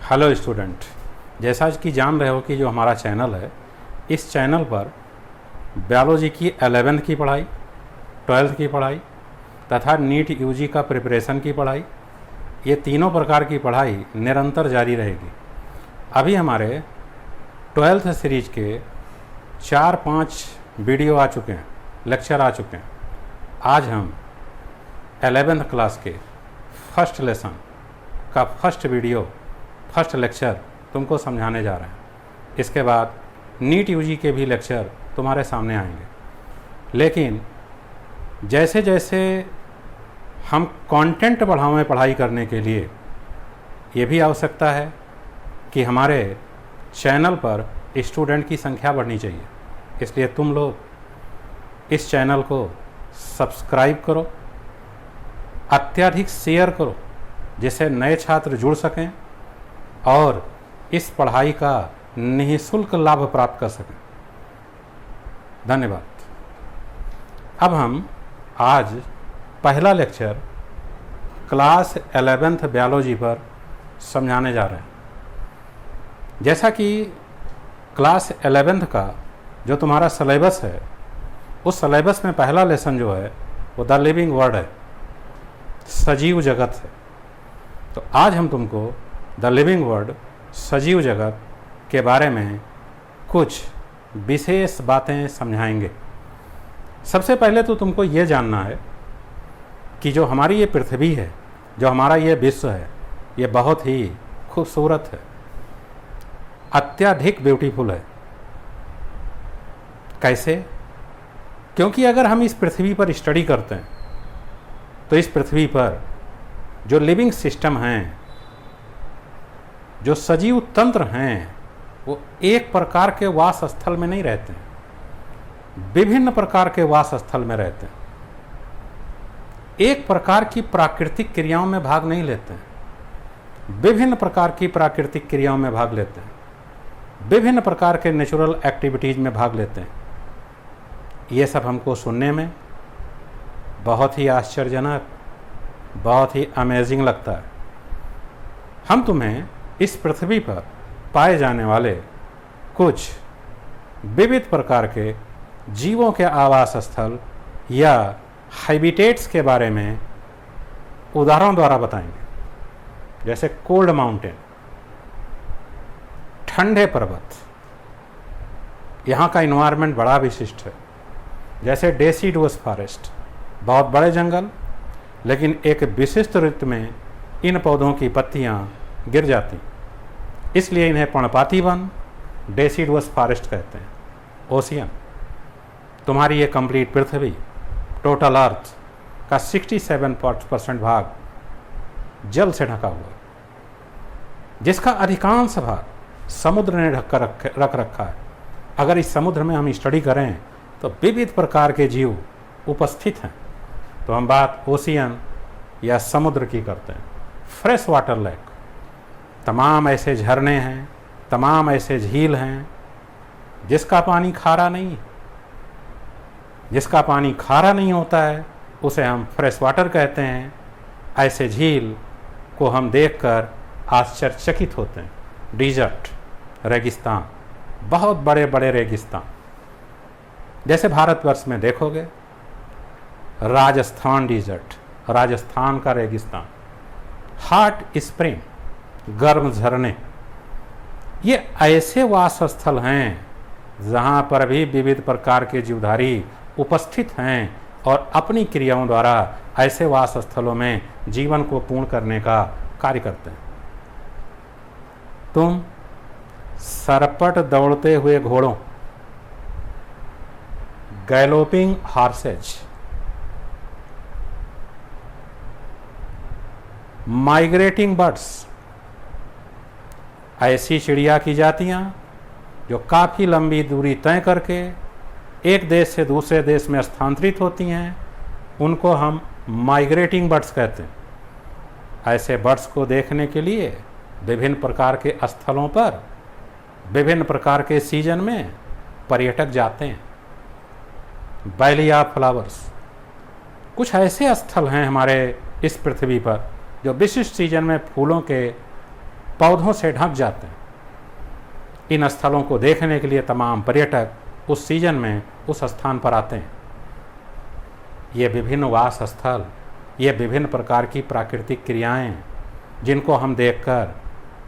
Hello student, जैसा कि जान रहे हो कि जो हमारा चैनल है, इस चैनल पर बायोलॉजी की 11th की पढ़ाई, 12th की पढ़ाई तथा नीट यूजी का प्रिपरेशन की पढ़ाई, ये तीनों प्रकार की पढ़ाई निरंतर जारी रहेगी। अभी हमारे 12th सीरीज के 4-5 वीडियो आ चुके हैं, लेक्चर आ चुके हैं। आज हम 11th क्लास के फर्स्ट लेसन का फर्स्ट वीडियो, फर्स्ट लेक्चर तुमको समझाने जा रहे हैं। इसके बाद नीट यूजी के भी लेक्चर तुम्हारे सामने आएंगे। लेकिन जैसे जैसे हम कंटेंट बढ़ावें पढ़ाई करने के लिए, ये भी आवश्यकता है कि हमारे चैनल पर स्टूडेंट की संख्या बढ़नी चाहिए। इसलिए तुम लोग इस चैनल को सब्सक्राइब करो, अत्यधिक शेयर करो, जिससे नए छात्र जुड़ सकें और इस पढ़ाई का निःशुल्क लाभ प्राप्त कर सकें। धन्यवाद। अब हम आज पहला लेक्चर क्लास 11th बायोलॉजी पर समझाने जा रहे हैं। जैसा कि क्लास 11th का जो तुम्हारा सिलेबस है, उस सिलेबस में पहला लेसन जो है वो द लिविंग वर्ल्ड है, सजीव जगत है। तो आज हम तुमको द लिविंग वर्ल्ड, सजीव जगत के बारे में कुछ विशेष बातें समझाएंगे। सबसे पहले तो तुमको ये जानना है कि जो हमारी ये पृथ्वी है, जो हमारा ये विश्व है, ये बहुत ही खूबसूरत है, अत्यधिक ब्यूटीफुल है। कैसे? क्योंकि अगर हम इस पृथ्वी पर स्टडी करते हैं तो इस पृथ्वी पर जो लिविंग सिस्टम हैं, जो सजीव तंत्र हैं, वो एक प्रकार के वास स्थल में नहीं रहते हैं, विभिन्न प्रकार के वास स्थल में रहते हैं। एक प्रकार की प्राकृतिक क्रियाओं में भाग नहीं लेते हैं, विभिन्न प्रकार की प्राकृतिक क्रियाओं में भाग लेते हैं, विभिन्न प्रकार के नेचुरल एक्टिविटीज़ में भाग लेते हैं। ये सब हमको सुनने में बहुत ही आश्चर्यजनक, बहुत ही अमेजिंग लगता है। हम तुम्हें इस पृथ्वी पर पाए जाने वाले कुछ विविध प्रकार के जीवों के आवास स्थल या हैबिटेट्स के बारे में उदाहरण द्वारा बताएंगे। जैसे कोल्ड माउंटेन, ठंडे पर्वत, यहाँ का इन्वायरमेंट बड़ा विशिष्ट है। जैसे डेसिडुअस फॉरेस्ट, बहुत बड़े जंगल, लेकिन एक विशिष्ट ऋतु में इन पौधों की पत्तियाँ गिर जाती, इसलिए इन्हें पर्णपाती वन, डेसिडुअस फॉरेस्ट कहते हैं। ओशियन, तुम्हारी ये कंप्लीट पृथ्वी, टोटल अर्थ का 67% भाग जल से ढका हुआ है, जिसका अधिकांश भाग समुद्र ने ढक कर रख रखा है। अगर इस समुद्र में हम स्टडी करें तो विविध प्रकार के जीव उपस्थित हैं। तो हम बात ओशियन या समुद्र की करते हैं। फ्रेश वाटर लेक, तमाम ऐसे झरने हैं, तमाम ऐसे झील हैं जिसका पानी खारा नहीं है। जिसका पानी खारा नहीं होता है उसे हम फ्रेश वाटर कहते हैं। ऐसे झील को हम देखकर आश्चर्यचकित होते हैं। डिजर्ट, रेगिस्तान, बहुत बड़े बड़े रेगिस्तान, जैसे भारतवर्ष में देखोगे राजस्थान डिजर्ट, राजस्थान का रेगिस्तान, हॉट स्प्रिंग, गर्म झरने, ये ऐसे वास स्थल हैं जहाँ पर भी विविध प्रकार के जीवधारी उपस्थित हैं और अपनी क्रियाओं द्वारा ऐसे वास स्थलों में जीवन को पूर्ण करने का कार्य करते हैं। तुम सरपट दौड़ते हुए घोड़ों, गैलोपिंग हॉर्सेज, माइग्रेटिंग बर्ड्स, ऐसी चिड़िया की जातियां जो काफ़ी लंबी दूरी तय करके एक देश से दूसरे देश में स्थानांतरित होती हैं, उनको हम माइग्रेटिंग बर्ड्स कहते हैं। ऐसे बर्ड्स को देखने के लिए विभिन्न प्रकार के स्थलों पर विभिन्न प्रकार के सीजन में पर्यटक जाते हैं। वैली ऑफ फ्लावर्स, कुछ ऐसे स्थल हैं हमारे इस पृथ्वी पर जो विशिष्ट सीजन में फूलों के पौधों से ढक जाते हैं। इन स्थलों को देखने के लिए तमाम पर्यटक उस सीजन में उस स्थान पर आते हैं। ये विभिन्न वास स्थल, ये विभिन्न प्रकार की प्राकृतिक क्रियाएं जिनको हम देखकर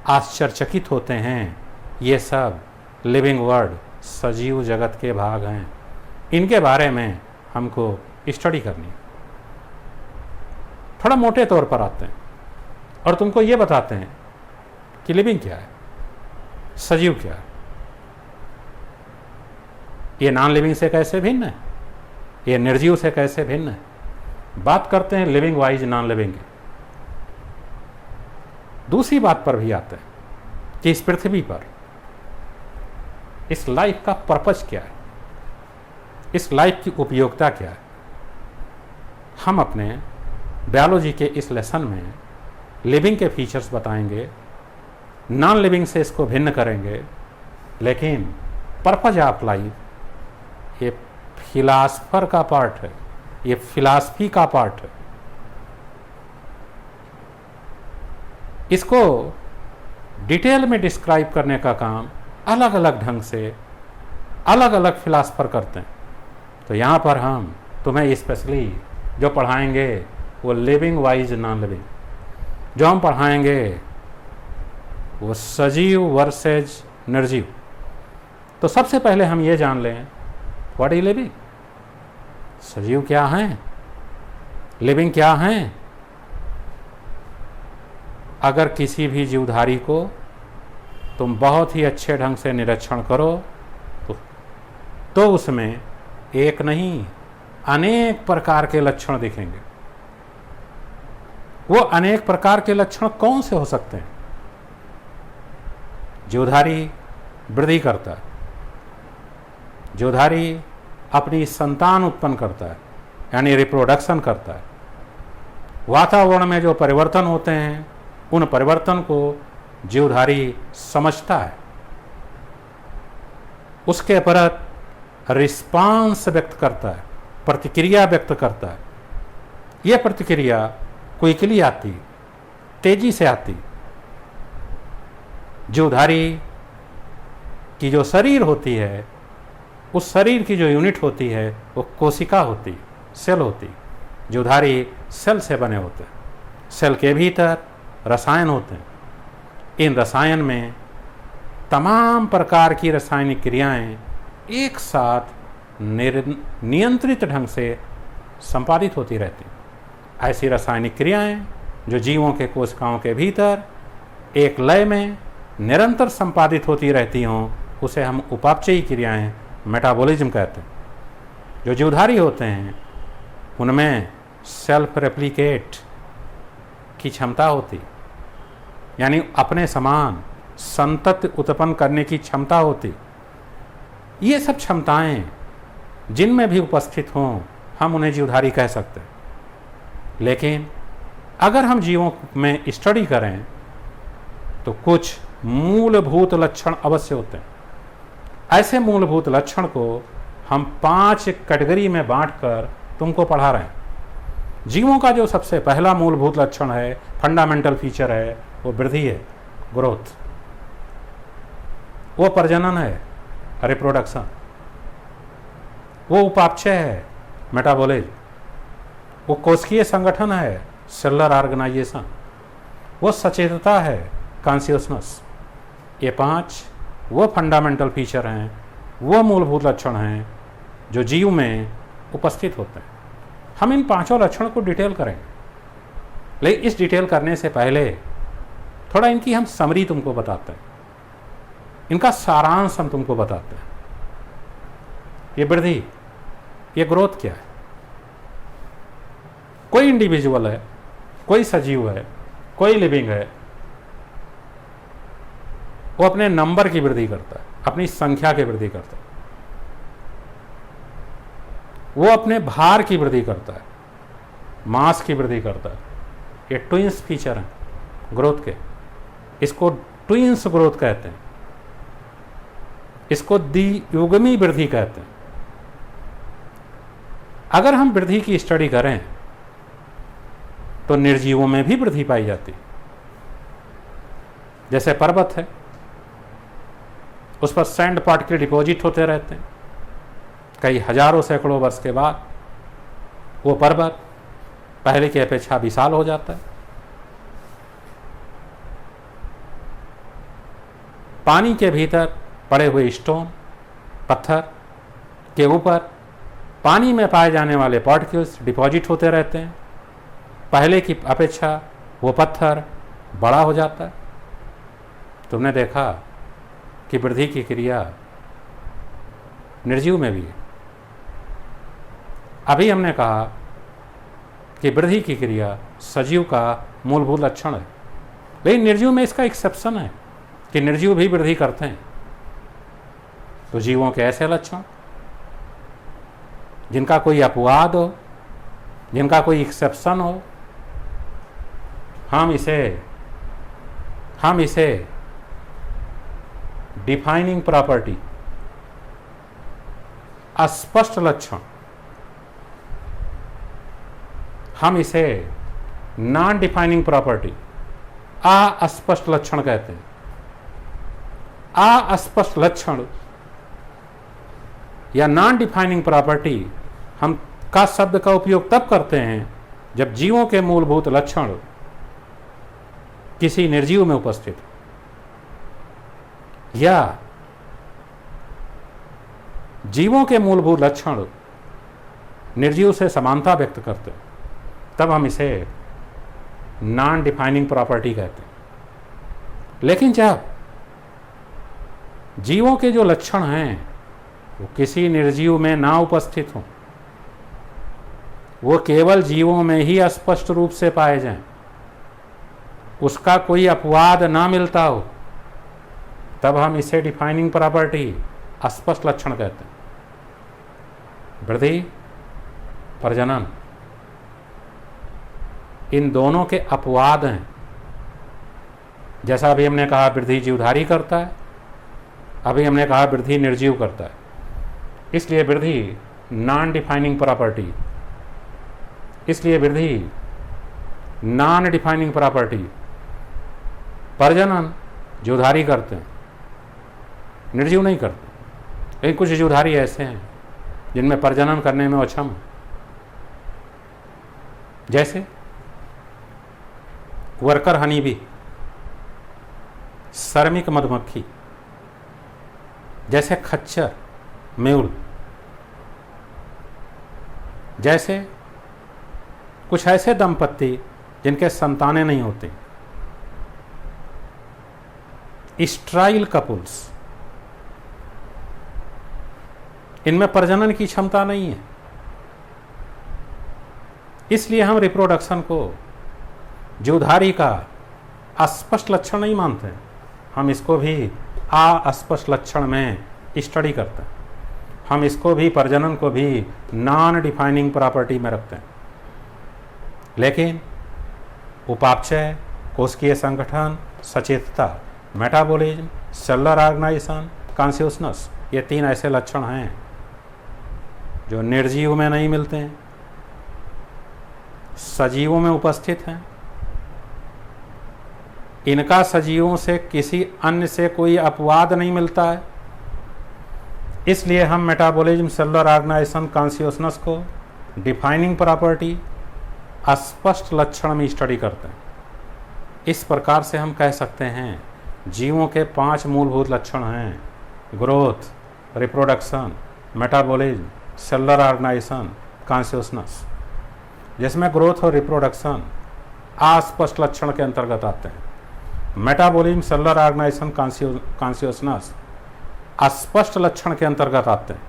आश्चर्यचकित होते हैं, ये सब लिविंग वर्ड, सजीव जगत के भाग हैं। इनके बारे में हमको स्टडी करनी। थोड़ा मोटे तौर पर आते हैं और तुमको ये बताते हैं कि लिविंग क्या है, सजीव क्या है, ये नॉन लिविंग से कैसे भिन्न है, ये निर्जीव से कैसे भिन्न है। बात करते हैं लिविंग वाइज नॉन लिविंग की। दूसरी बात पर भी आते हैं कि इस पृथ्वी पर इस लाइफ का पर्पस क्या है, इस लाइफ की उपयोगिता क्या है। हम अपने बायोलॉजी के इस लेसन में लिविंग के फीचर्स बताएंगे, नॉन लिविंग से इसको भिन्न करेंगे, लेकिन पर्पज ऑफ लाइफ ये फिलासफर का पार्ट है, ये फिलॉसफी का पार्ट है। इसको डिटेल में डिस्क्राइब करने का काम अलग अलग ढंग से अलग अलग फिलासफर करते हैं। तो यहाँ पर हम तुम्हें स्पेशली जो पढ़ाएंगे वो लिविंग वाइज नॉन लिविंग, जो हम पढ़ाएंगे वो सजीव वर्सेज निर्जीव। तो सबसे पहले हम ये जान लें व्हाट इज लिविंग। सजीव क्या हैं, लिविंग क्या हैं। अगर किसी भी जीवधारी को तुम बहुत ही अच्छे ढंग से निरीक्षण करो तो उसमें एक नहीं अनेक प्रकार के लक्षण दिखेंगे। वो अनेक प्रकार के लक्षण कौन से हो सकते हैं। जीवधारी वृद्धि करता है, जीवधारी अपनी संतान उत्पन्न करता है यानी रिप्रोडक्शन करता है। वातावरण में जो परिवर्तन होते हैं उन परिवर्तन को जीवधारी समझता है, उसके प्रति रिस्पांस व्यक्त करता है, प्रतिक्रिया व्यक्त करता है। यह प्रतिक्रिया क्विकली आती, तेजी से आती। जीवधारी की जो शरीर होती है, उस शरीर की जो यूनिट होती है वो कोशिका होती, सेल होती। जीवधारी सेल से बने होते हैं। सेल के भीतर रसायन होते हैं। इन रसायन में तमाम प्रकार की रासायनिक क्रियाएं एक साथ नियंत्रित ढंग से संपादित होती रहती। ऐसी रासायनिक क्रियाएं जो जीवों के कोशिकाओं के भीतर एक लय में निरंतर संपादित होती रहती हों, उसे हम उपापचयी क्रियाएं मेटाबॉलिज्म कहते हैं। जो जीवधारी होते हैं उनमें सेल्फ रेप्लिकेट की क्षमता होती, यानी अपने समान संतति उत्पन्न करने की क्षमता होती। ये सब क्षमताएं जिनमें भी उपस्थित हों हम उन्हें जीवधारी कह सकते हैं। लेकिन अगर हम जीवों में स्टडी करें तो कुछ मूलभूत लक्षण अवश्य होते हैं। ऐसे मूलभूत लक्षण को हम 5 कैटेगरी में बांटकर तुमको पढ़ा रहे हैं। जीवों का जो सबसे पहला मूलभूत लक्षण है, फंडामेंटल फीचर है, वो वृद्धि है, ग्रोथ। वो प्रजनन है, रिप्रोडक्शन। वो उपापचय है, मेटाबॉलिज्म। वो कोशिकीय संगठन है, सेलुलर ऑर्गेनाइजेशन। वो सचेतता है, कॉन्शियसनेस। ये 5 वो फंडामेंटल फीचर हैं, वो मूलभूत लक्षण हैं जो जीव में उपस्थित होते हैं। हम इन 5 लक्षणों को डिटेल करेंगे, लेकिन इस डिटेल करने से पहले थोड़ा इनकी हम समरी तुमको बताते हैं, इनका सारांश हम तुमको बताते हैं। ये वृद्धि, ये ग्रोथ क्या है। कोई इंडिविजुअल है, कोई सजीव है, कोई लिविंग है, वो अपने नंबर की वृद्धि करता है, अपनी संख्या की वृद्धि करता है। वो अपने भार की वृद्धि करता है, मास की वृद्धि करता है। ये ट्विंस फीचर हैं ग्रोथ के। इसको ट्विंस ग्रोथ कहते हैं, इसको द्वियुग्मी वृद्धि कहते हैं। अगर हम वृद्धि की स्टडी करें तो निर्जीवों में भी वृद्धि पाई जाती। जैसे पर्वत है, उस पर सैंड पार्टिकल डिपॉजिट होते रहते हैं, कई हजारों सैकड़ों वर्ष के बाद वो पर्वत पहले की अपेक्षा विशाल हो जाता है। पानी के भीतर पड़े हुए स्टोन, पत्थर के ऊपर पानी में पाए जाने वाले पार्टिकल्स डिपॉजिट होते रहते हैं, पहले की अपेक्षा वो पत्थर बड़ा हो जाता है। तुमने देखा कि वृद्धि की क्रिया निर्जीव में भी है। अभी हमने कहा कि वृद्धि की क्रिया सजीव का मूलभूत लक्षण है, लेकिन निर्जीव में इसका एक्सेप्शन है कि निर्जीव भी वृद्धि करते हैं। तो जीवों के ऐसे लक्षण जिनका कोई अपवाद हो, जिनका कोई एक्सेप्शन हो, हम इसे डिफाइनिंग प्रॉपर्टी, अस्पष्ट लक्षण, हम इसे नॉन डिफाइनिंग प्रॉपर्टी, अस्पष्ट लक्षण कहते हैं। अस्पष्ट लक्षण या नॉन डिफाइनिंग प्रॉपर्टी हम का शब्द का उपयोग तब करते हैं जब जीवों के मूलभूत लक्षण किसी निर्जीव में उपस्थित या जीवों के मूलभूत लक्षण निर्जीव से समानता व्यक्त करते हैं, तब हम इसे नॉन डिफाइनिंग प्रॉपर्टी कहते हैं। लेकिन जब जीवों के जो लक्षण हैं वो किसी निर्जीव में ना उपस्थित हों, वो केवल जीवों में ही स्पष्ट रूप से पाए जाएं, उसका कोई अपवाद ना मिलता हो, तब हम इसे डिफाइनिंग प्रॉपर्टी, अस्पष्ट लक्षण कहते हैं। वृद्धि, प्रजनन, इन दोनों के अपवाद हैं। जैसा अभी हमने कहा वृद्धि जीवधारी करता है, अभी हमने कहा वृद्धि निर्जीव करता है, इसलिए वृद्धि नॉन डिफाइनिंग प्रॉपर्टी, इसलिए वृद्धि नॉन डिफाइनिंग प्रॉपर्टी। प्रजनन जीवधारी करते हैं, निर्जीव नहीं करते। लेकिन कुछ जीवधारी ऐसे हैं जिनमें प्रजनन करने में अक्षम है, जैसे वर्कर हनी बी, श्रमिक मधुमक्खी, जैसे खच्चर, म्यूल, जैसे कुछ ऐसे दंपत्ति जिनके संतानें नहीं होती, स्ट्राइल कपुल्स, इनमें प्रजनन की क्षमता नहीं है, इसलिए हम रिप्रोडक्शन को जीवधारी का अस्पष्ट लक्षण नहीं मानते, हम इसको भी अस्पष्ट लक्षण में स्टडी करते हैं। हम इसको भी, प्रजनन को भी नॉन डिफाइनिंग प्रॉपर्टी में रखते हैं। लेकिन उपापचय, कोशिकीय संगठन, सचेतता, मेटाबॉलिज्म, सेलुलर ऑर्गेनाइजेशन, कॉन्शियसनेस, ये तीन ऐसे लक्षण हैं जो निर्जीव में नहीं मिलते हैं, सजीवों में उपस्थित हैं। इनका सजीवों से किसी अन्य से कोई अपवाद नहीं मिलता है, इसलिए हम मेटाबॉलिज्म, सेलुलर ऑर्गेनाइजेशन, कॉन्शियसनेस को डिफाइनिंग प्रॉपर्टी, अस्पष्ट लक्षण में स्टडी करते हैं। इस प्रकार से हम कह सकते हैं जीवों के 5 मूलभूत लक्षण हैं: growth, reproduction, metabolism, cellular organisation, consciousness, जिसमें ग्रोथ और रिप्रोडक्शन अस्पष्ट लक्षण के अंतर्गत आते हैं। मेटाबॉलिज्म, सेलुलर ऑर्गेनाइजेशन, कॉन्शियसनेस अस्पष्ट लक्षण के अंतर्गत आते हैं।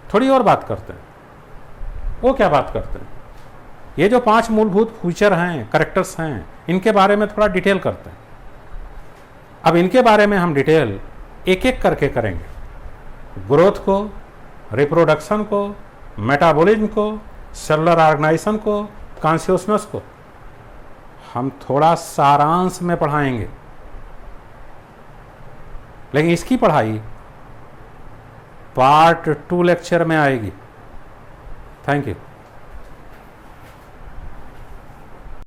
थोड़ी और बात करते हैं। वो क्या बात करते हैं? ये जो 5 मूलभूत फीचर हैं, कैरेक्टर्स हैं, इनके बारे में थोड़ा डिटेल करते हैं। अब इनके बारे में हम डिटेल एक एक करके करेंगे। ग्रोथ को, रिप्रोडक्शन को, मेटाबॉलिज्म को, सेलुलर ऑर्गेनाइजेशन को, कॉन्शियसनेस को हम थोड़ा सारांश में पढ़ाएंगे, लेकिन इसकी पढ़ाई पार्ट 2 लेक्चर में आएगी। Thank you.